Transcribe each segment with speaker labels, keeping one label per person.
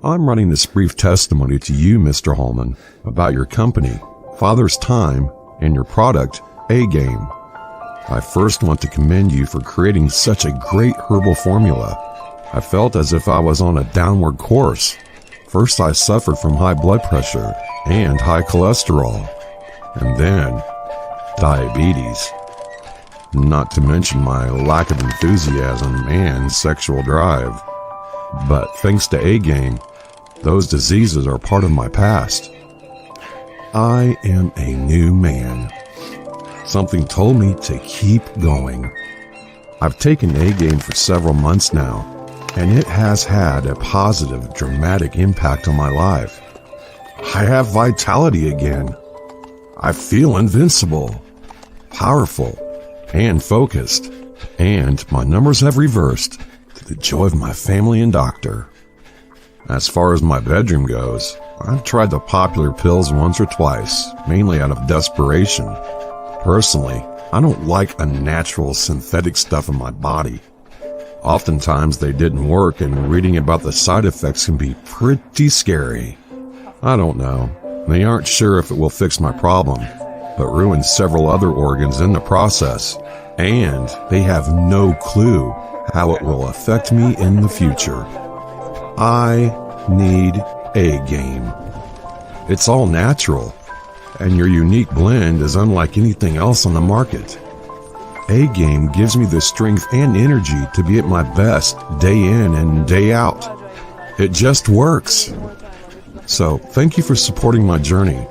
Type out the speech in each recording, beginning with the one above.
Speaker 1: I'm running this brief testimony to you, Mr. Holman, about your company, Father's Time, and your product, A-Game. I first want to commend you for creating such a great herbal formula. I felt as if I was on a downward course. First, I suffered from high blood pressure and high cholesterol, and then diabetes. Not to mention my lack of enthusiasm and sexual drive. But thanks to A-Game, those diseases are part of my past. I am a new man. Something told me to keep going. I've taken A-Game for several months now, and it has had a positive, dramatic impact on my life. I have vitality again. I feel invincible, powerful, and focused, and my numbers have reversed to the joy of my family and doctor. As far as my bedroom goes, I've tried the popular pills once or twice, mainly out of desperation. Personally, I don't like unnatural synthetic stuff in my body. Oftentimes they didn't work, and reading about the side effects can be pretty scary. I don't know. They aren't sure if it will fix my problem, but ruin several other organs in the process, and they have no clue how it will affect me in the future. I need A-Game. It's all natural, and your unique blend is unlike anything else on the market. A-Game gives me the strength and energy to be at my best day in and day out. It just works. So, thank you for supporting my journey.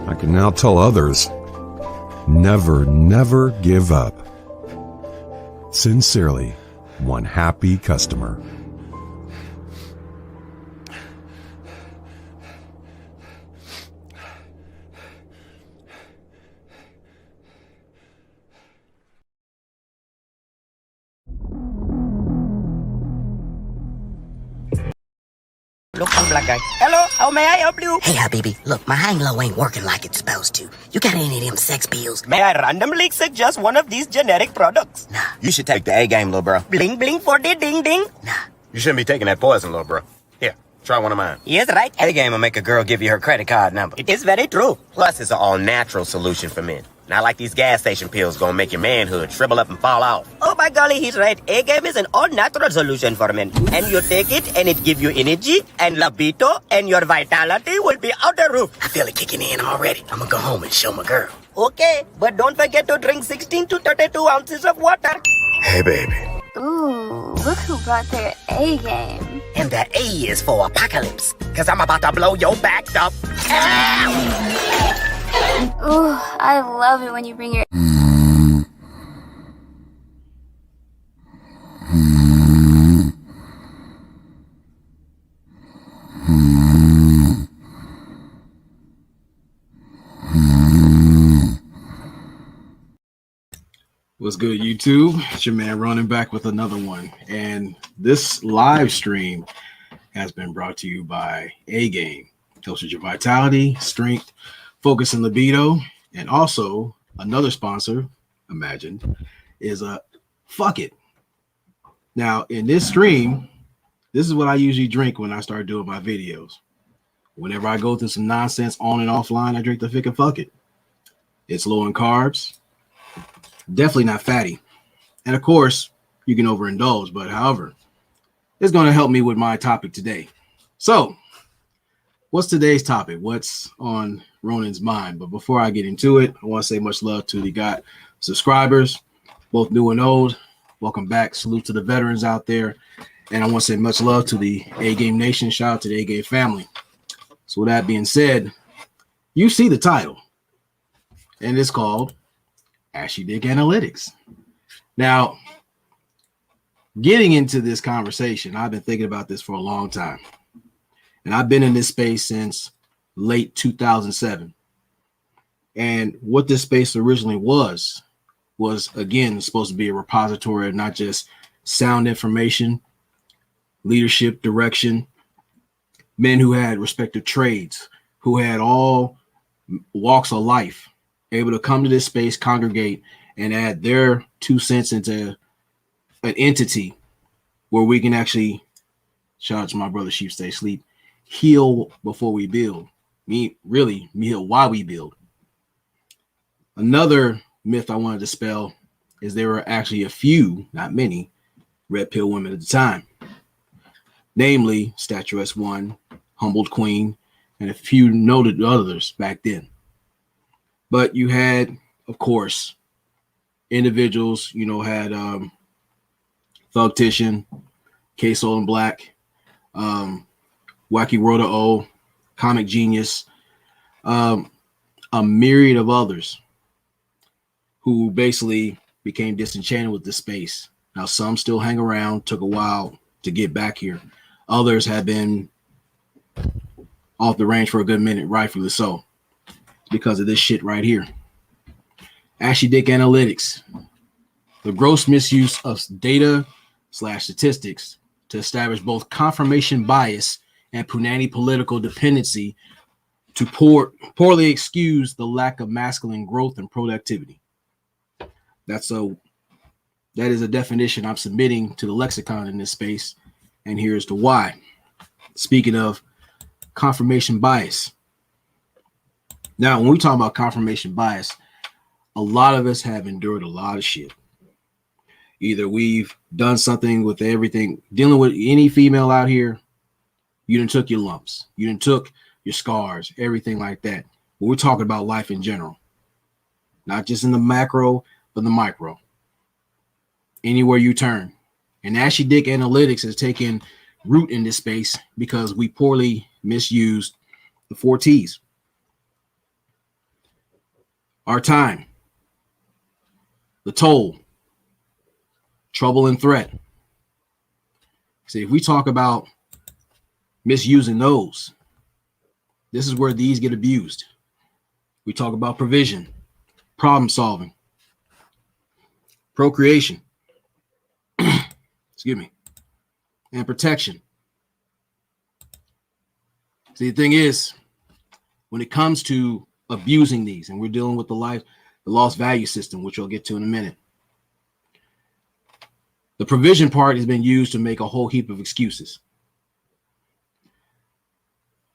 Speaker 1: I can now tell others, never, never give up. Sincerely, one happy customer.
Speaker 2: Look, I'm black guy. Hello, how may I help you?
Speaker 3: Hey, Habibi, look, my hang low ain't working like it's supposed to. You got any of them sex pills?
Speaker 2: May I randomly suggest one of these generic products?
Speaker 3: Nah.
Speaker 4: You should take the A-Game, little bro.
Speaker 2: Bling bling for the ding ding.
Speaker 3: Nah.
Speaker 4: You shouldn't be taking that poison, little bro. Here, try one of mine.
Speaker 2: Yes, right.
Speaker 4: A-Game will make a girl give you her credit card number.
Speaker 2: It is very true.
Speaker 4: Plus, it's an all-natural solution for men. Not like these gas station pills gonna make your manhood shrivel up and fall off.
Speaker 2: Oh my golly, he's right. A-Game is an all-natural solution for men. And you take it and it give you energy and libido and your vitality will be out the roof.
Speaker 3: I feel it kicking in already. I'm gonna go home and show my girl.
Speaker 2: Okay, but don't forget to drink 16 to 32 ounces of water.
Speaker 4: Hey, baby.
Speaker 5: Ooh, look who brought their A-Game.
Speaker 3: And that A is for apocalypse, cause I'm about to blow your back up. Ow!
Speaker 5: Ooh, I love it when you bring your...
Speaker 6: What's good, YouTube? It's your man running back with another one. And this live stream has been brought to you by A-Game. Helps with your vitality, strength, focus, and libido. And also, another sponsor, imagined, is a Fuck It. Now, in this stream, this is what I usually drink when I start doing my videos. Whenever I go through some nonsense on and offline, I drink the freaking Fuck It. It's low in carbs. Definitely not fatty. And of course, you can overindulge, but however, it's going to help me with my topic today. So, what's today's topic? What's on Ronan's mind? But before I get into it, I want to say much love to the GOT subscribers, both new and old. Welcome back. Salute to the veterans out there. And I want to say much love to the A-Game Nation. Shout out to the A-Game family. So with that being said, you see the title, and it's called Ashy D Analytics. Now, getting into this conversation, I've been thinking about this for a long time. And I've been in this space since late 2007. And what this space originally was again, supposed to be a repository of not just sound information, leadership, direction, men who had respective trades, who had all walks of life, able to come to this space, congregate, and add their 2 cents into an entity where we can actually, shout out to my brother Sheep Stay Sleep, heal before we build. Heal while we build. Another myth I wanted to dispel is there were actually a few, not many, red pill women at the time. Namely, Statuesque One, Humbled Queen, and a few noted others back then. But you had, of course, individuals, had Thugtician, K-Soul and Black, Wacky World of O, Comic Genius, a myriad of others who basically became disenchanted with this space. Now, some still hang around, took a while to get back here. Others have been off the range for a good minute, rightfully so, because of this shit right here. Ashy Dick Analytics, the gross misuse of data/statistics to establish both confirmation bias and punani political dependency to poorly excuse the lack of masculine growth and productivity. That is a definition I'm submitting to the lexicon in this space, and here's the why. Speaking of confirmation bias. Now, when we talk about confirmation bias, a lot of us have endured a lot of shit. Either we've done something with everything, dealing with any female out here, you done took your lumps, you done took your scars, everything like that. But we're talking about life in general, not just in the macro, but the micro. Anywhere you turn. And Ashy Dick Analytics has taken root in this space because we poorly misused the 4 T's. Our time, the toll, trouble and threat. See, if we talk about misusing those, this is where these get abused. We talk about provision, problem solving, procreation, excuse me, and protection. See, the thing is, when it comes to abusing these, and we're dealing with the lost value system, which I'll get to in a minute, the provision part has been used to make a whole heap of excuses.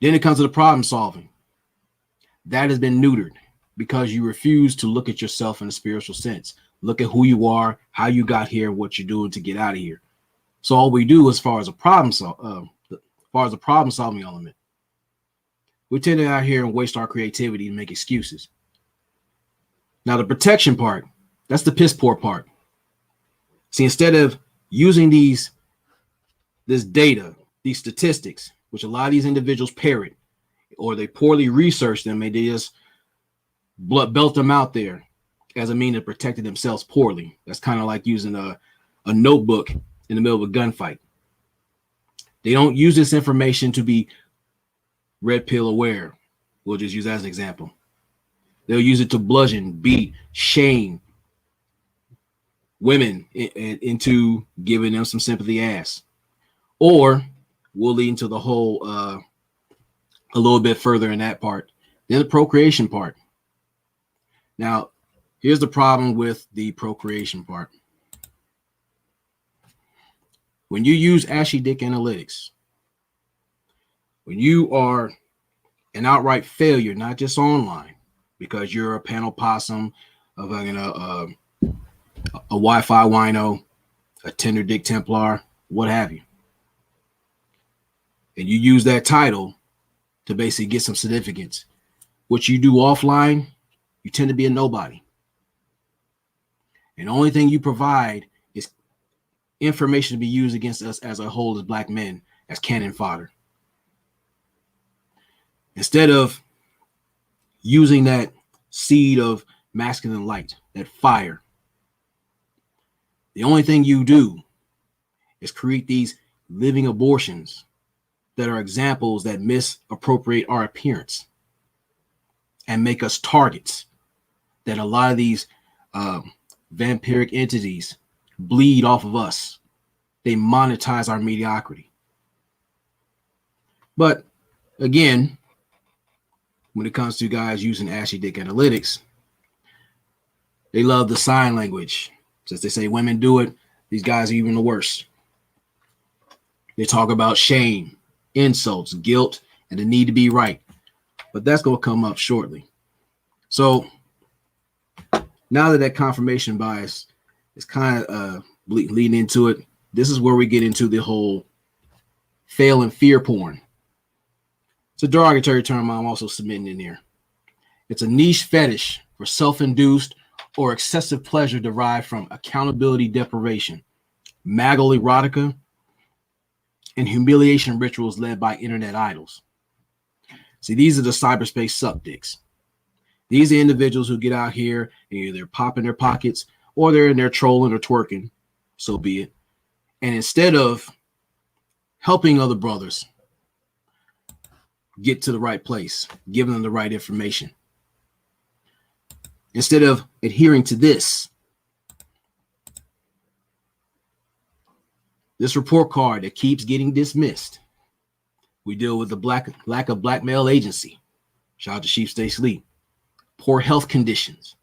Speaker 6: Then it comes to the problem solving. That has been neutered because you refuse to look at yourself in a spiritual sense. Look at who you are, how you got here, what you're doing to get out of here. So all we do as far as a problem solving element, we tend to out here and waste our creativity and make excuses. Now the protection part, that's the piss poor part. See, instead of using this data, these statistics, which a lot of these individuals parrot, or they poorly research them, and they just belt them out there as a means of protecting themselves poorly. That's kind of like using a notebook in the middle of a gunfight. They don't use this information to be red pill aware. We'll just use that as an example. They'll use it to bludgeon, beat, shame women into giving them some sympathy ass. Or we'll lead into the whole a little bit further in that part. Then the procreation part. Now, here's the problem with the procreation part. When you use Ashy Dick Analytics, when you are an outright failure, not just online, because you're a panel possum, of a Wi-Fi wino, a tender dick Templar, what have you, and you use that title to basically get some significance, what you do offline, you tend to be a nobody. And the only thing you provide is information to be used against us as a whole as black men, as cannon fodder. Instead of using that seed of masculine light, that fire, the only thing you do is create these living abortions that are examples that misappropriate our appearance and make us targets that a lot of these vampiric entities bleed off of us. They monetize our mediocrity. But again, when it comes to guys using Ashy Dick Analytics, they love the sign language. Since they say women do it, these guys are even the worst. They talk about shame, insults, guilt, and the need to be right. But that's going to come up shortly. So now that confirmation bias is kind of leading into it, this is where we get into the whole fail and fear porn. It's a derogatory term I'm also submitting in here. It's a niche fetish for self-induced or excessive pleasure derived from accountability deprivation, maggle erotica, and humiliation rituals led by internet idols. See, these are the cyberspace suck dicks. These are individuals who get out here and either pop in their pockets or they're in there trolling or twerking, so be it. And instead of helping other brothers get to the right place, giving them the right information, instead of adhering to this report card that keeps getting dismissed, we deal with the lack of black male agency. Shout out to Sheep Stay Sleep. Poor health conditions.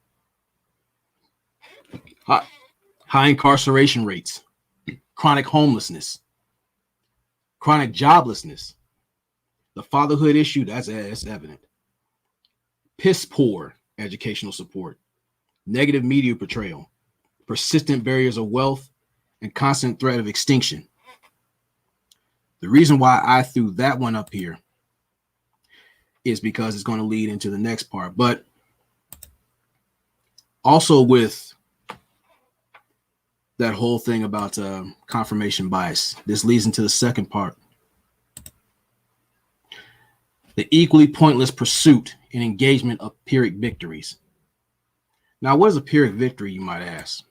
Speaker 6: High incarceration rates. Chronic homelessness. Chronic joblessness. The fatherhood issue, that's evident. Piss poor educational support. Negative media portrayal. Persistent barriers of wealth and constant threat of extinction. The reason why I threw that one up here is because it's going to lead into the next part. But also with that whole thing about confirmation bias, this leads into the second part. The equally pointless pursuit and engagement of Pyrrhic victories. Now, what is a Pyrrhic victory, you might ask?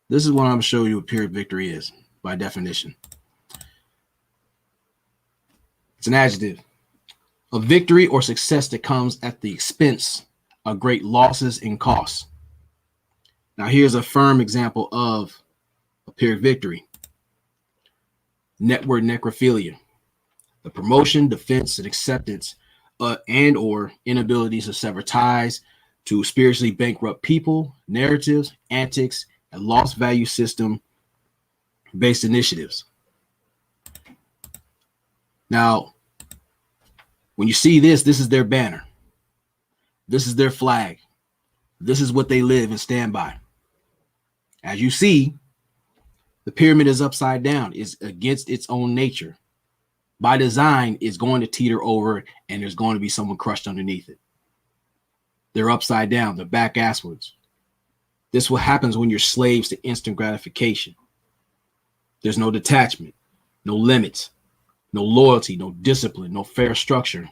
Speaker 6: This is what I'm going to show you what Pyrrhic victory is by definition. It's an adjective. A victory or success that comes at the expense of great losses and costs. Now, here's a firm example of a Pyrrhic victory. Network necrophilia. The promotion, defense, and acceptance and or inabilities to sever ties to spiritually bankrupt people, narratives, antics, and lost value system based initiatives. Now, when you see this is their banner. This is their flag. This is what they live and stand by. As you see, the pyramid is upside down, is against its own nature. By design, it's going to teeter over and there's going to be someone crushed underneath it. They're upside down, they're back asswards. This is what happens when you're slaves to instant gratification. There's no detachment, no limits, no loyalty, no discipline, no fair structure,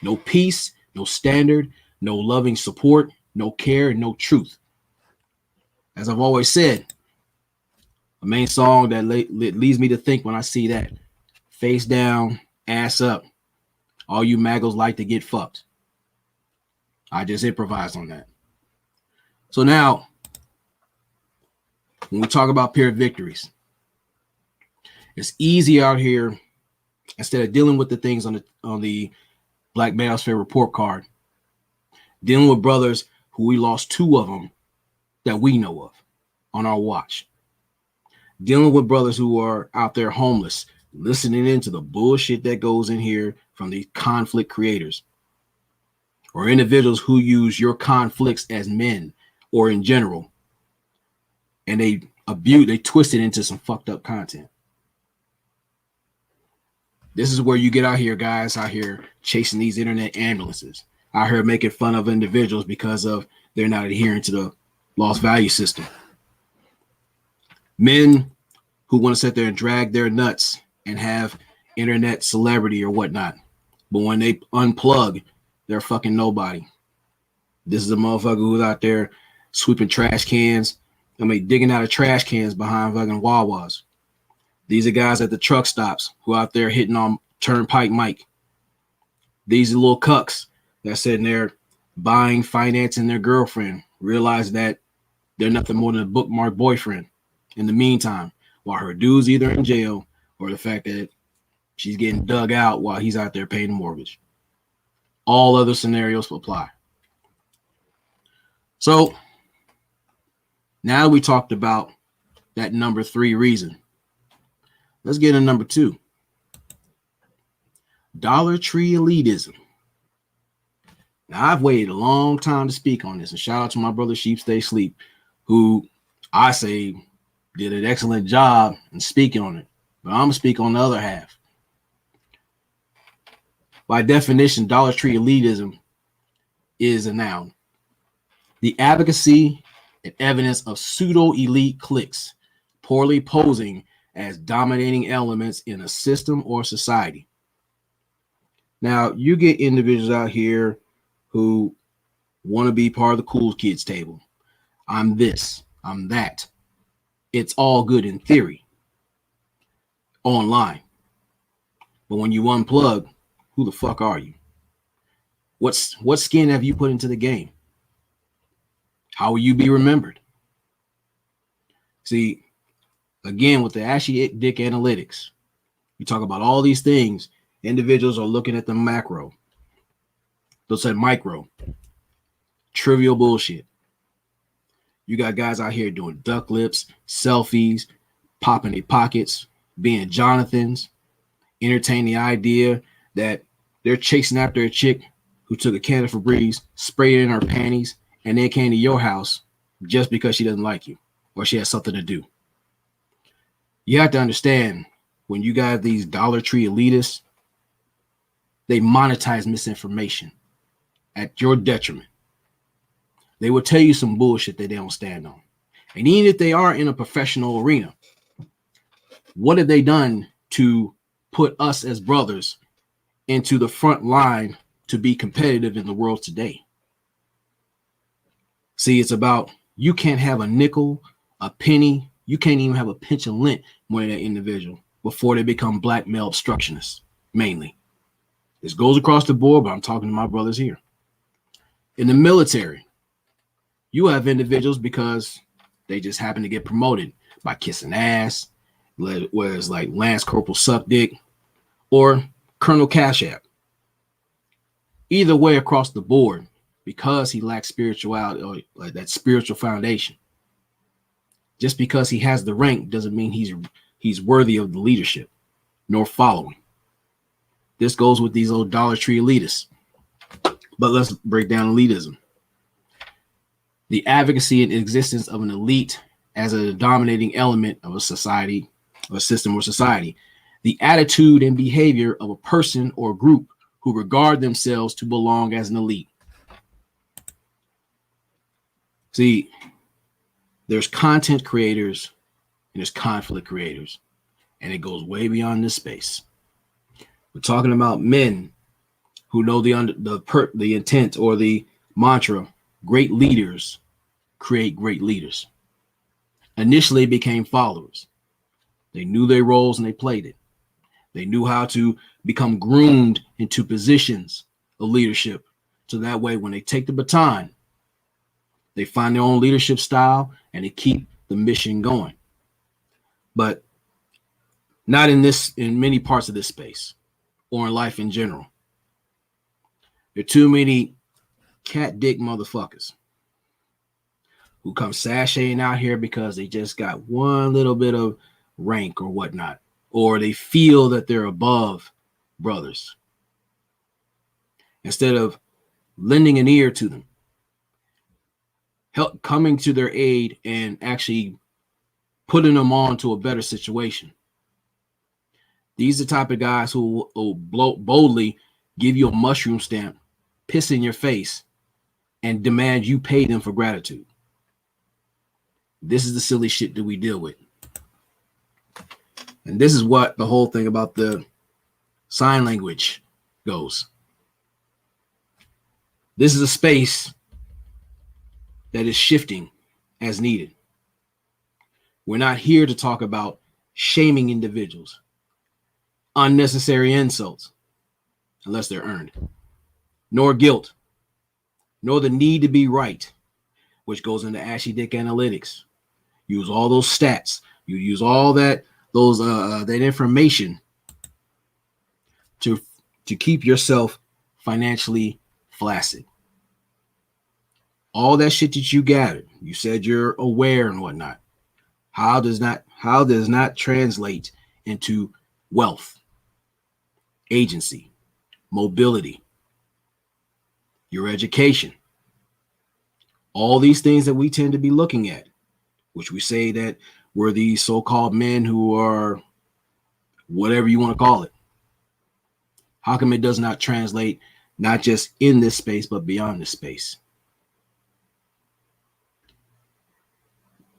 Speaker 6: no peace, no standard, no loving support, no care, and no truth. As I've always said, a main song that leads me to think when I see that. Face down, ass up. All you maggles like to get fucked. I just improvised on that. So now, when we talk about Pyrrhic victories, it's easy out here, instead of dealing with the things on the Black Manosphere report card, dealing with brothers who we lost 2 of them that we know of on our watch. Dealing with brothers who are out there homeless, listening into the bullshit that goes in here from these conflict creators, or individuals who use your conflicts as men or in general, and they twist it into some fucked up content. This is where you get out here, guys, out here chasing these internet ambulances, out here making fun of individuals because of they're not adhering to the lost value system. Men who want to sit there and drag their nuts and have internet celebrity or whatnot, but when they unplug, they're fucking nobody. This is a motherfucker who's out there sweeping trash cans. Digging out of trash cans behind fucking Wawas. These are guys at the truck stops who out there hitting on Turnpike Mike. These are little cucks that's sitting there buying, financing their girlfriend, realize that they're nothing more than a bookmark boyfriend in the meantime, while her dude's either in jail or the fact that she's getting dug out while he's out there paying the mortgage. All other scenarios apply. So now we talked about that number 3 reason. Let's get into number 2. Dollar Tree elitism. Now, I've waited a long time to speak on this, and shout out to my brother Sheep Stay Sleep, who I say did an excellent job in speaking on it. But I'm going to speak on the other half. By definition, Dollar Tree elitism is a noun. The advocacy and evidence of pseudo-elite cliques, poorly posing as dominating elements in a system or society. Now, you get individuals out here who want to be part of the cool kids table. I'm this, I'm that. It's all good in theory, online. But when you unplug, who the fuck are you? What skin have you put into the game? How will you be remembered? See, again, with the Ashy Dick analytics, you talk about all these things. Individuals are looking at the macro. They'll say micro. Trivial bullshit. You got guys out here doing duck lips, selfies, popping their pockets, being Jonathans, entertain the idea that they're chasing after a chick who took a can of Febreze, sprayed it in her panties, and then came to your house just because she doesn't like you or she has something to do. You have to understand, when you got these Dollar Tree elitists, they monetize misinformation at your detriment. They will tell you some bullshit that they don't stand on. And even if they are in a professional arena, what have they done to put us as brothers into the front line to be competitive in the world today? See, it's about, you can't have a nickel, a penny, you can't even have a pinch of lint more than that individual before they become blackmail obstructionists, mainly. This goes across the board, but I'm talking to my brothers here. In the military, you have individuals because they just happen to get promoted by kissing ass, whether it's like Lance Corporal Suck Dick or Colonel CashApp. Either way across the board, because he lacks spirituality or like that spiritual foundation. Just because he has the rank doesn't mean he's worthy of the leadership nor following. This goes with these old Dollar Tree elitists. But let's break down elitism. The advocacy and existence of an elite as a dominating element of a society, or system or society. The attitude and behavior of a person or group who regard themselves to belong as an elite. See, there's content creators and there's conflict creators, and it goes way beyond this space. We're talking about men who know the intent or the mantra, great leaders create great leaders. Initially became followers. They knew their roles and they played it. They knew how to become groomed into positions of leadership. So that way, when they take the baton, they find their own leadership style and they keep the mission going. But not in many parts of this space or in life in general. There are too many cat dick motherfuckers who come sashaying out here because they just got one little bit of rank or whatnot, or they feel that they're above brothers. Instead of lending an ear to them, coming to their aid and actually putting them on to a better situation. These are the type of guys who will boldly give you a mushroom stamp, piss in your face, and demand you pay them for gratitude. This is the silly shit that we deal with. And this is what the whole thing about the sign language goes. This is a space that is shifting as needed. We're not here to talk about shaming individuals, unnecessary insults, unless they're earned, nor guilt, nor the need to be right, which goes into Ashy Dick analytics. Use all those stats. You use all that information to keep yourself financially flaccid. All that shit that you gathered, you said you're aware and whatnot. How does not translate into wealth, agency, mobility, your education, all these things that we tend to be looking at, which we say that we're these so-called men who are whatever you want to call it. How come it does not translate not just in this space, but beyond this space?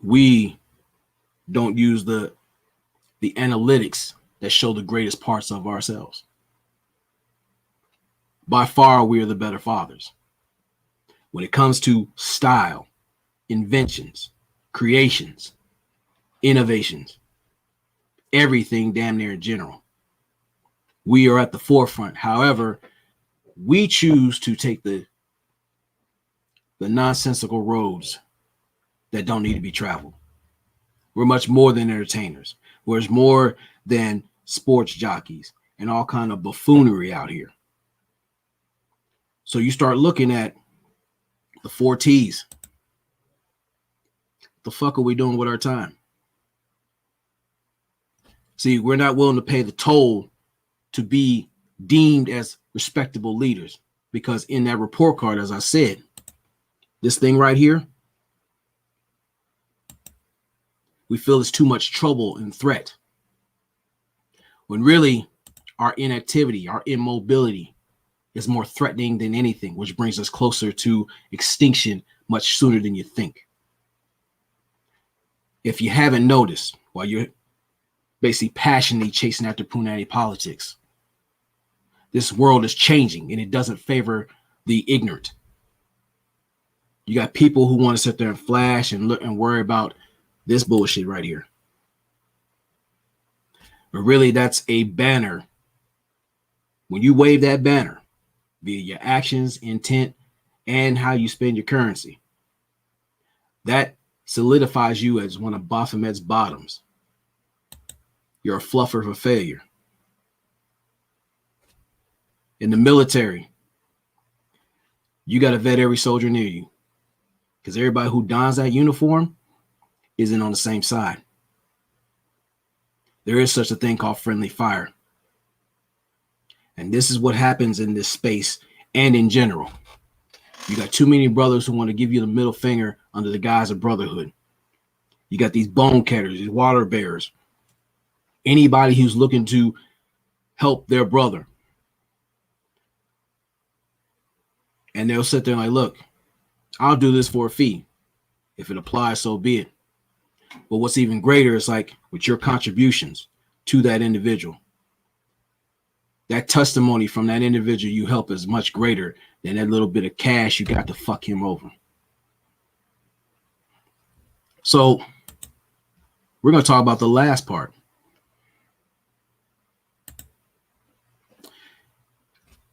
Speaker 6: We don't use the analytics that show the greatest parts of ourselves. By far, we are the better fathers. When it comes to style, inventions, creations, innovations, everything damn near in general, we are at the forefront. However, we choose to take the nonsensical roads that don't need to be traveled. We're much more than entertainers. We're more than sports jockeys and all kind of buffoonery out here. So you start looking at the 4 T's. The fuck are we doing with our time? See, we're not willing to pay the toll to be deemed as respectable leaders, because in that report card, as I said, this thing right here, we feel it's too much trouble and threat, when really our inactivity, our immobility is more threatening than anything, which brings us closer to extinction much sooner than you think. If you haven't noticed, while you're basically passionately chasing after punani politics, this world is changing and it doesn't favor the ignorant. You got people who want to sit there and flash and look and worry about this bullshit right here. But really, that's a banner. When you wave that banner, via your actions, intent, and how you spend your currency, that solidifies you as one of Baphomet's bottoms. You're a fluffer for failure. In the military, you got to vet every soldier near you, because everybody who dons that uniform isn't on the same side. There is such a thing called friendly fire. And this is what happens in this space and in general. You got too many brothers who want to give you the middle finger under the guise of brotherhood. You got these bone cutters, these water bearers, anybody who's looking to help their brother. And they'll sit there and like, look, I'll do this for a fee. If it applies, so be it. But what's even greater is like with your contributions to that individual, that testimony from that individual you help is much greater than that little bit of cash you got to fuck him over. So we're going to talk about the last part.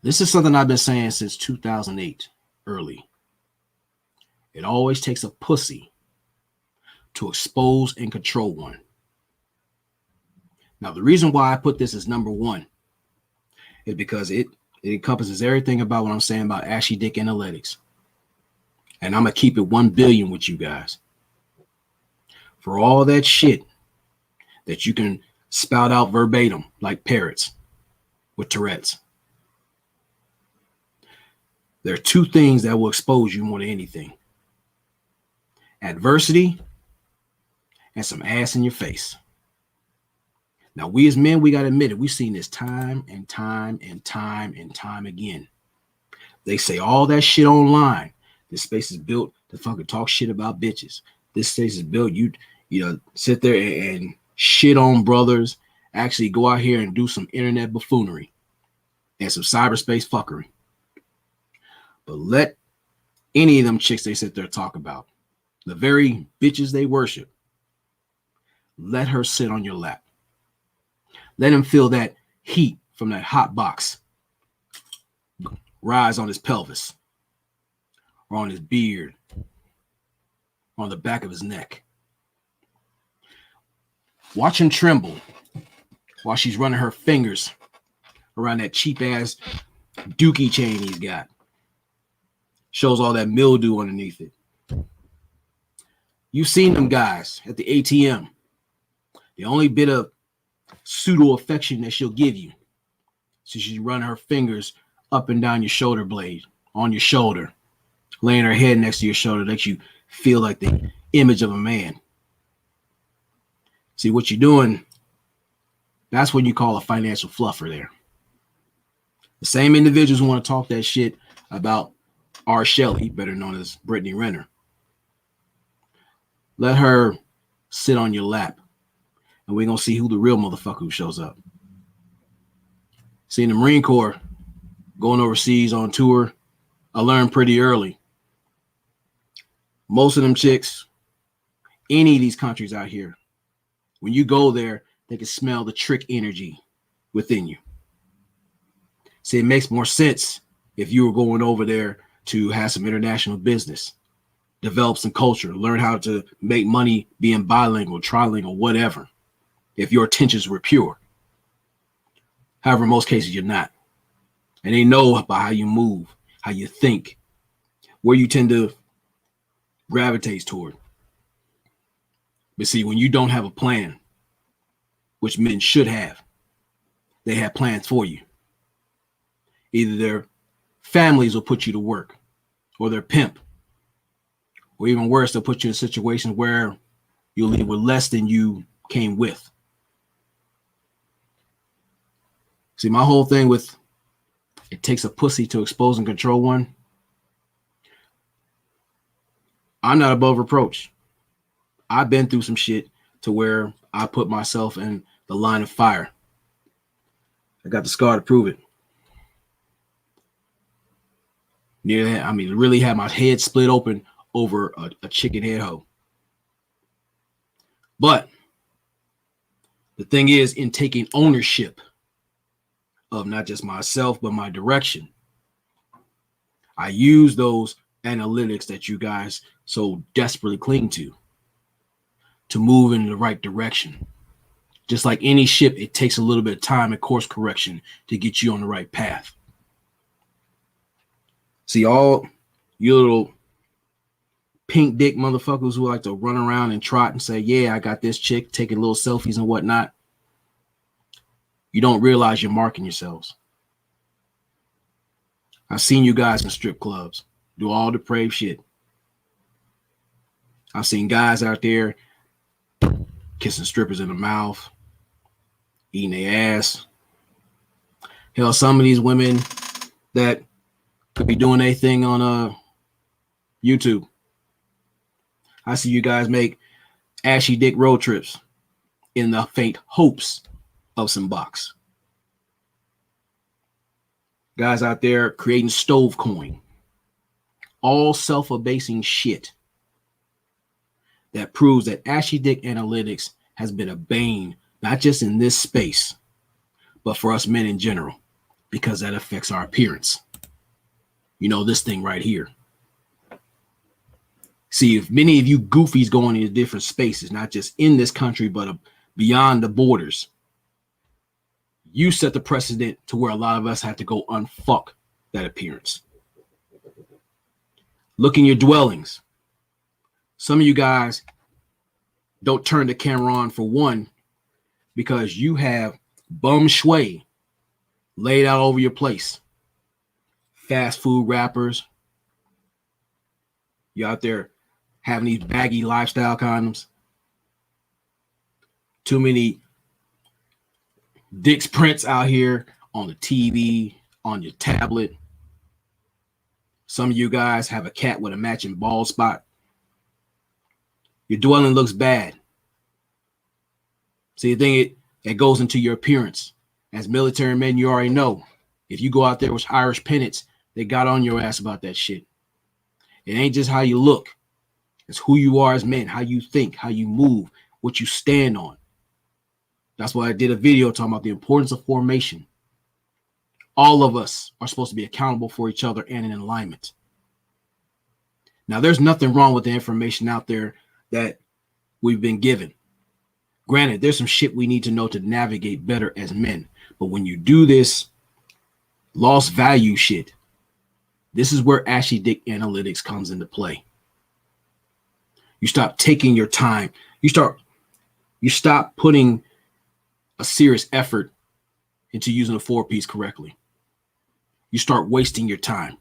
Speaker 6: This is something I've been saying since 2008, early. It always takes a pussy to expose and control one. Now, the reason why I put this as number one is because it encompasses everything about what I'm saying about Ashy Dick Analytics. And I'm going to keep it 1 billion with you guys. For all that shit that you can spout out verbatim like parrots with Tourette's, there are 2 things that will expose you more than anything: adversity and some ass in your face. Now, we as men, we got to admit it. We've seen this time and time and time and time again. They say all that shit online. This space is built to fucking talk shit about bitches. This space is built, you know, sit there and shit on brothers, actually go out here and do some internet buffoonery and some cyberspace fuckery. But let any of them chicks they sit there talk about, the very bitches they worship, let her sit on your lap. Let him feel that heat from that hot box rise on his pelvis, or on his beard, or on the back of his neck. Watch him tremble while she's running her fingers around that cheap ass dookie chain he's got. Shows all that mildew underneath it. You've seen them guys at the ATM. The only bit of pseudo affection that she'll give you, so she's running her fingers up and down your shoulder blade, on your shoulder, laying her head next to your shoulder, makes you feel like the image of a man. See what you're doing, that's what you call a financial fluffer there. The same individuals who want to talk that shit about R. Shelley, better known as Brittany Renner. Let her sit on your lap, and we're going to see who the real motherfucker who shows up. See, in the Marine Corps, going overseas on tour, I learned pretty early. Most of them chicks, any of these countries out here, when you go there, they can smell the trick energy within you. See, it makes more sense if you were going over there to have some international business, develop some culture, learn how to make money being bilingual, trilingual, whatever, if your intentions were pure. However, in most cases, you're not. And they know about how you move, how you think, where you tend to gravitate toward. But see, when you don't have a plan, which men should have, they have plans for you. Either their families will put you to work, or their pimp, or even worse, they'll put you in situations where you'll leave with less than you came with. See, my whole thing with it takes a pussy to expose and control one, I'm not above reproach. I've been through some shit to where I put myself in the line of fire. I got the scar to prove it. Yeah, I mean, really had my head split open over a chicken head hoe. But the thing is, in taking ownership of not just myself, but my direction, I use those analytics that you guys so desperately cling to move in the right direction. Just like any ship, it takes a little bit of time and course correction to get you on the right path. See, all you little pink dick motherfuckers who like to run around and trot and say, yeah, I got this chick, taking little selfies and whatnot. You don't realize you're marking yourselves. I've seen you guys in strip clubs do all depraved shit. I've seen guys out there kissing strippers in the mouth, eating their ass. Hell, some of these women that could be doing their thing on YouTube. I see you guys make ashy dick road trips in the faint hopes of some box. Guys out there creating stove coin. All self-abasing shit that proves that ashy dick analytics has been a bane, not just in this space, but for us men in general, because that affects our appearance. You know, this thing right here. See, if many of you goofies going into different spaces, not just in this country, but beyond the borders, you set the precedent to where a lot of us have to go unfuck that appearance. Look in your dwellings. Some of you guys don't turn the camera on for one, because you have bum shui laid out over your place. Fast food wrappers. You out there having these baggy lifestyle condoms. Too many Dick's prints out here on the TV, on your tablet. Some of you guys have a cat with a matching bald spot. Your dwelling looks bad. See, the thing, it goes into your appearance. As military men, you already know. If you go out there with Irish pennants, they got on your ass about that shit. It ain't just how you look. It's who you are as men, how you think, how you move, what you stand on. That's why I did a video talking about the importance of formation. All of us are supposed to be accountable for each other and in alignment. Now, there's nothing wrong with the information out there that we've been given. Granted, there's some shit we need to know to navigate better as men. But when you do this lost value shit, this is where ashy dick analytics comes into play. You stop taking your time. You stop putting a serious effort into using a 4-piece correctly. you start wasting your time,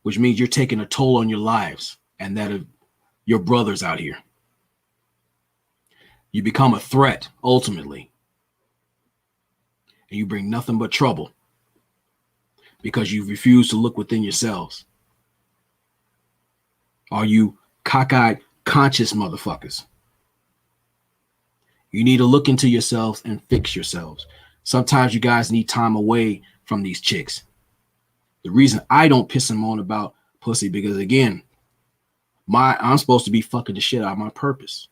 Speaker 6: which means you're taking a toll on your lives and that of your brothers out here. You become a threat ultimately, and you bring nothing but trouble because you refuse to look within yourselves. Are you cockeyed, conscious motherfuckers? You need to look into yourselves and fix yourselves. Sometimes you guys need time away from these chicks. The reason I don't piss them on about pussy, because again, I'm supposed to be fucking the shit out of my purpose.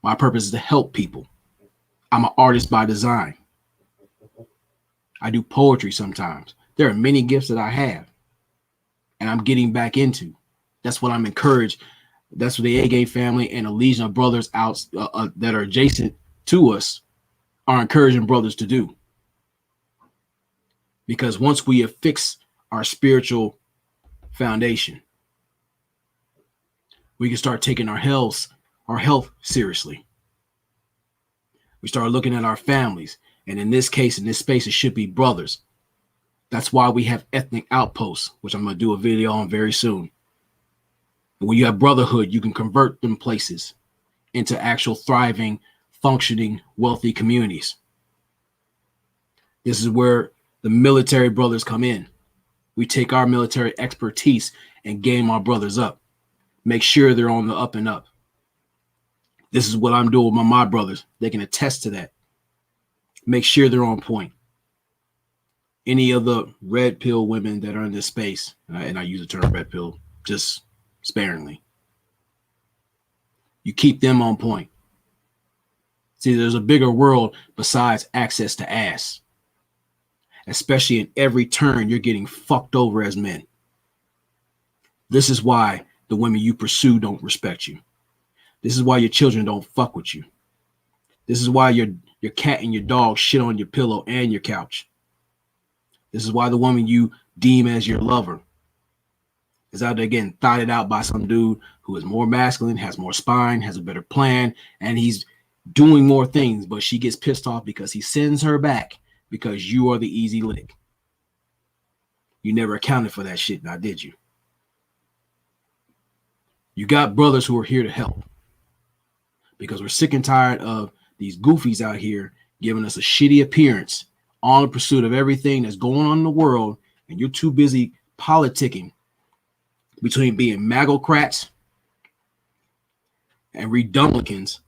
Speaker 6: My purpose is to help people. I'm an artist by design. I do poetry sometimes. There are many gifts that I have, and I'm getting back into. That's what I'm encouraged. That's what the A Game family and a legion of brothers out that are adjacent to us are encouraging brothers to do. Because once we have fixed our spiritual foundation, we can start taking our health seriously. We start looking at our families. And in this case, in this space, it should be brothers. That's why we have ethnic outposts, which I'm going to do a video on very soon. And when you have brotherhood, you can convert them places into actual thriving, functioning, wealthy communities. This is where the military brothers come in. We take our military expertise and game our brothers up. Make sure they're on the up and up. This is what I'm doing with my brothers. They can attest to that. Make sure they're on point. Any of the red pill women that are in this space, and I use the term red pill just sparingly, you keep them on point. See, there's a bigger world besides access to ass. Especially in every turn, you're getting fucked over as men. This is why the women you pursue don't respect you. This is why your children don't fuck with you. This is why your cat and your dog shit on your pillow and your couch. This is why the woman you deem as your lover is out there getting thotted out by some dude who is more masculine, has more spine, has a better plan, and he's doing more things, but she gets pissed off because he sends her back because you are the easy lick. You never accounted for that shit, now did you? You got brothers who are here to help because we're sick and tired of these goofies out here giving us a shitty appearance on the pursuit of everything that's going on in the world, and you're too busy politicking between being magocrats and redumblicans,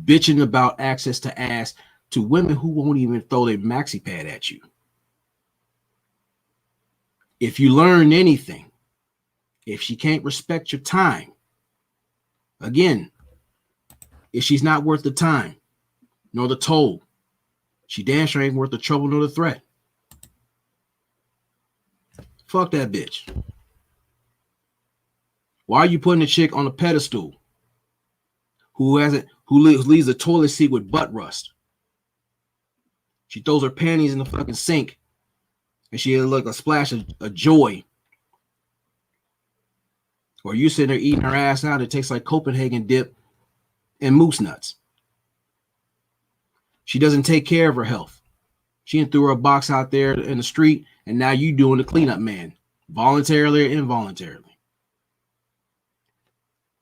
Speaker 6: bitching about access to ass to women who won't even throw their maxi pad at you. If you learn anything, if she can't respect your time, again, if she's not worth the time nor the toll, she damn sure ain't worth the trouble nor the threat. Fuck that bitch. Why are you putting a chick on a pedestal who leaves a toilet seat with butt rust? She throws her panties in the fucking sink and she look a splash of joy. Or you sitting there eating her ass out, it tastes like Copenhagen dip and moose nuts. She doesn't take care of her health. She threw her box out there in the street, and now you doing the cleanup man, voluntarily or involuntarily.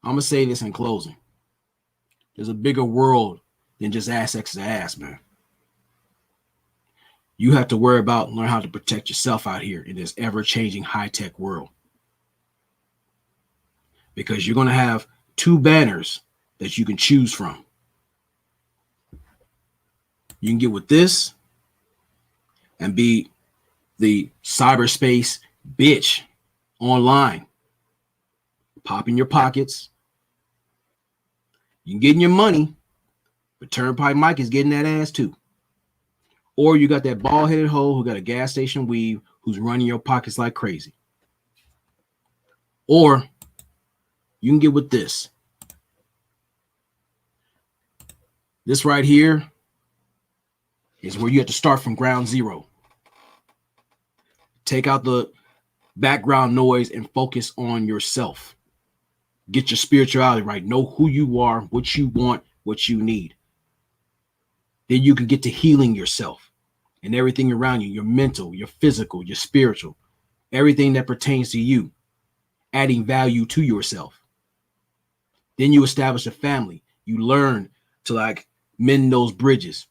Speaker 6: I'm going to say this in closing. There's a bigger world than just ass X to ass, man. You have to worry about learn how to protect yourself out here in this ever-changing high-tech world. Because you're going to have two banners that you can choose from. You can get with this and be the cyberspace bitch online, popping your pockets. You can get in your money, but Turnpike Mike is getting that ass too. Or you got that bald-headed hoe who got a gas station weave who's running your pockets like crazy. Or you can get with this. This right here is where you have to start from ground zero. Take out the background noise and focus on yourself. Get your spirituality right. Know who you are, what you want, what you need. Then you can get to healing yourself. and everything around you, your mental, your physical, your spiritual, everything that pertains to you, adding value to yourself. Then you establish a family. You learn to like mend those bridges.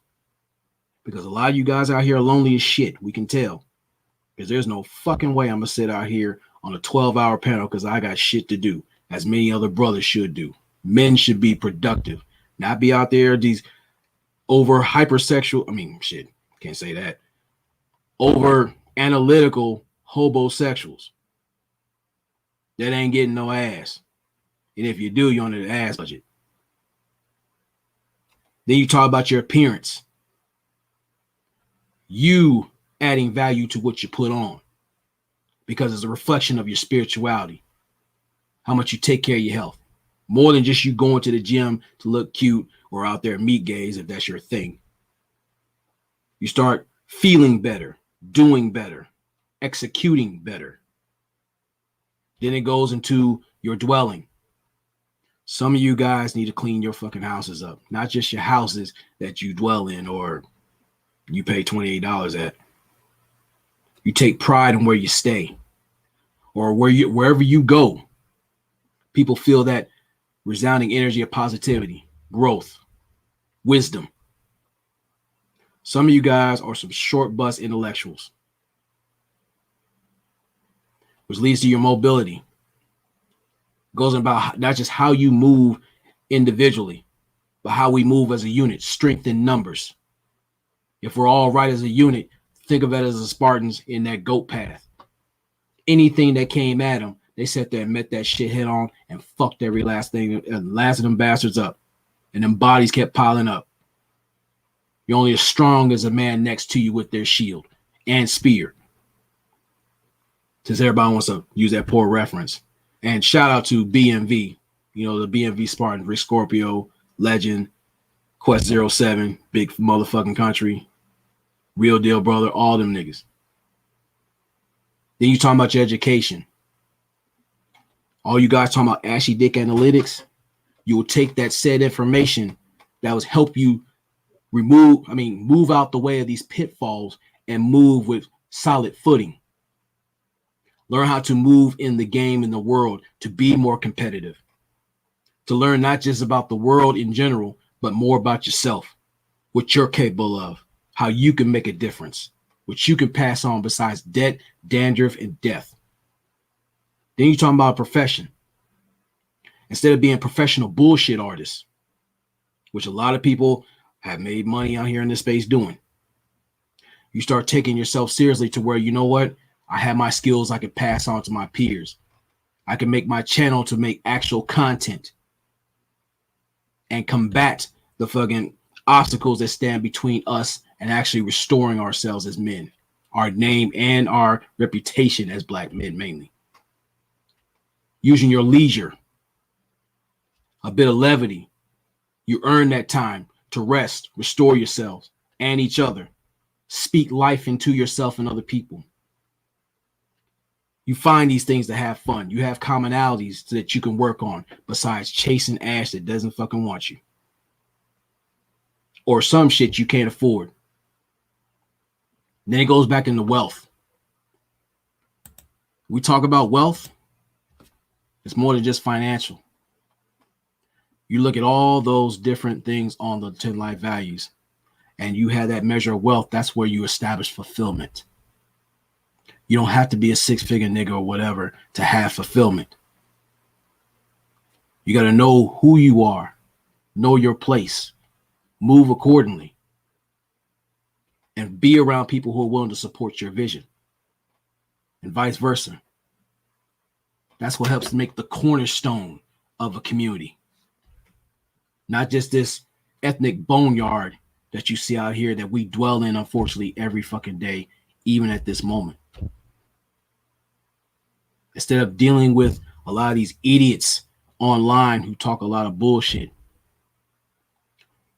Speaker 6: Because a lot of you guys out here are lonely as shit. We can tell. Because there's no fucking way I'm going to sit out here on a 12-hour panel because I got shit to do, as many other brothers should do. Men should be productive, not be out there these over hypersexual. I mean, shit, can't say that. Over analytical hobosexuals that ain't getting no ass. And if you do, you're under the ass budget. Then you talk about your appearance. You adding value to what you put on because it's a reflection of your spirituality, how much you take care of your health, more than just you going to the gym to look cute or out there meat gaze if that's your thing. You start feeling better, doing better, executing better. Then it goes into your dwelling. Some of you guys need to clean your fucking houses up, not just your houses that you dwell in or you pay $28 at. You take pride in where you stay or wherever you go. People feel that resounding energy of positivity, growth, wisdom. Some of you guys are some short bus intellectuals, which leads to your mobility. Goes about not just how you move individually, but how we move as a unit, strength in numbers. If we're all right as a unit, think of it as the Spartans in that goat path. Anything that came at them, they sat there and met that shit head on and fucked every last thing and lasted them bastards up. And them bodies kept piling up. You're only as strong as a man next to you with their shield and spear. Since everybody wants to use that poor reference. And shout out to BMV, the BMV Spartan, Rick Scorpio, Legend, Quest 07, big motherfucking country, real deal brother, all them niggas. Then you talking about your education. All you guys talking about Ashy Dick analytics, you will take that said information that was help you move out the way of these pitfalls and move with solid footing. Learn how to move in the game, in the world, to be more competitive. To learn not just about the world in general, but more about yourself, what you're capable of, how you can make a difference, what you can pass on besides debt, dandruff, and death. Then you're talking about a profession. Instead of being professional bullshit artists, which a lot of people have made money out here in this space doing, you start taking yourself seriously to where, you know what? I have my skills I can pass on to my peers. I can make my channel to make actual content and combat the fucking obstacles that stand between us and actually restoring ourselves as men, our name and our reputation as black men mainly. Using your leisure, a bit of levity. You earn that time to rest, restore yourselves and each other. Speak life into yourself and other people. You find these things to have fun. You have commonalities that you can work on besides chasing ass that doesn't fucking want you. Or some shit you can't afford. Then it goes back into wealth. We talk about wealth. It's more than just financial. You look at all those different things on the 10 life values and you have that measure of wealth. That's where you establish fulfillment. You don't have to be a six-figure nigga or whatever to have fulfillment. You got to know who you are, know your place, move accordingly, and be around people who are willing to support your vision, and vice versa. That's what helps make the cornerstone of a community. Not just this ethnic boneyard that you see out here that we dwell in, unfortunately, every fucking day, even at this moment. Instead of dealing with a lot of these idiots online who talk a lot of bullshit,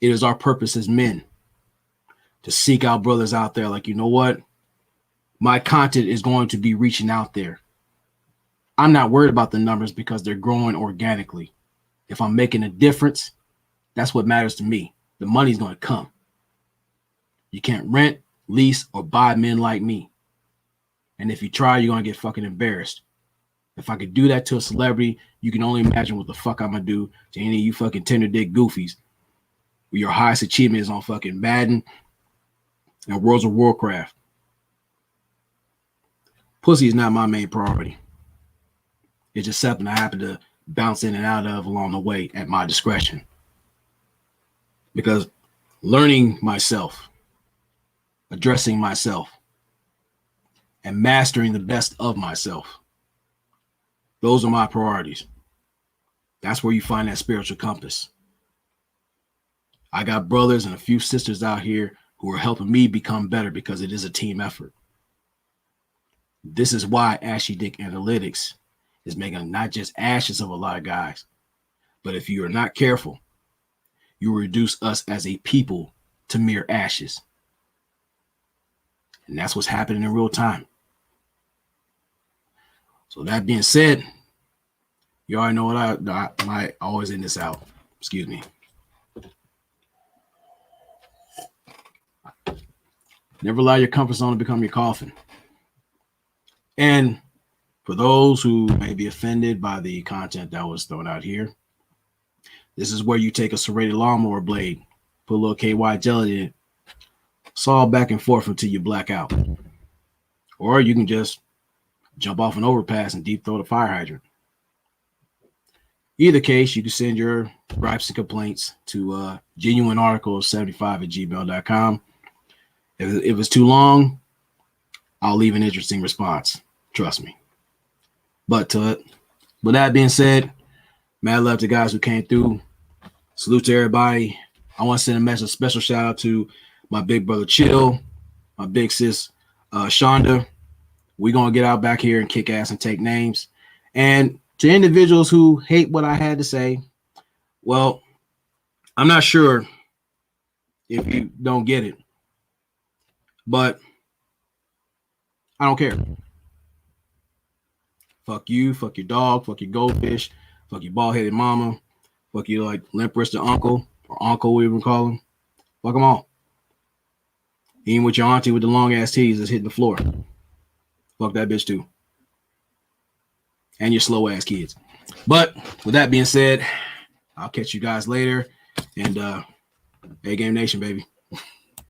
Speaker 6: it is our purpose as men to seek out brothers out there like, you know what? My content is going to be reaching out there. I'm not worried about the numbers because they're growing organically. If I'm making a difference, that's what matters to me. The money's going to come. You can't rent lease, or buy men like me. And if you try, you're going to get fucking embarrassed. If I could do that to a celebrity, you can only imagine what the fuck I'm going to do to any of you fucking tender dick goofies. Your highest achievement is on fucking Madden and World of Warcraft. Pussy is not my main priority. It's just something I happen to bounce in and out of along the way at my discretion. Because learning myself, addressing myself, and mastering the best of myself, those are my priorities. That's where you find that spiritual compass. I got brothers and a few sisters out here who are helping me become better because it is a team effort. This is why Ashy Dick Analytics is making not just ashes of a lot of guys, but if you are not careful, you will reduce us as a people to mere ashes. And that's what's happening in real time. So that being said, you already know what I always end this out. Excuse me. Never allow your comfort zone to become your coffin. And for those who may be offended by the content that was thrown out here, this is where you take a serrated lawnmower blade, put a little KY jelly in it, saw back and forth until you black out. Or you can just jump off an overpass and deep throw the fire hydrant. Either case, you can send your gripes and complaints to genuinearticle75@gmail.com. If it's too long, I'll leave an interesting response. Trust me. But with that being said, mad love to guys who came through. Salute to everybody. I want to send a special shout out to my big brother Chill, my big sis Shonda. We're going to get out back here and kick ass and take names. And to individuals who hate what I had to say, well, I'm not sure if you don't get it, but I don't care. Fuck you, fuck your dog, fuck your goldfish, fuck your bald-headed mama, fuck you like limp-wristed uncle, or uncle we even call him. Fuck them all. Even with your auntie with the long-ass titties that's hitting the floor. Fuck that bitch too. And your slow-ass kids. But with that being said, I'll catch you guys later. And A-Game Nation, baby.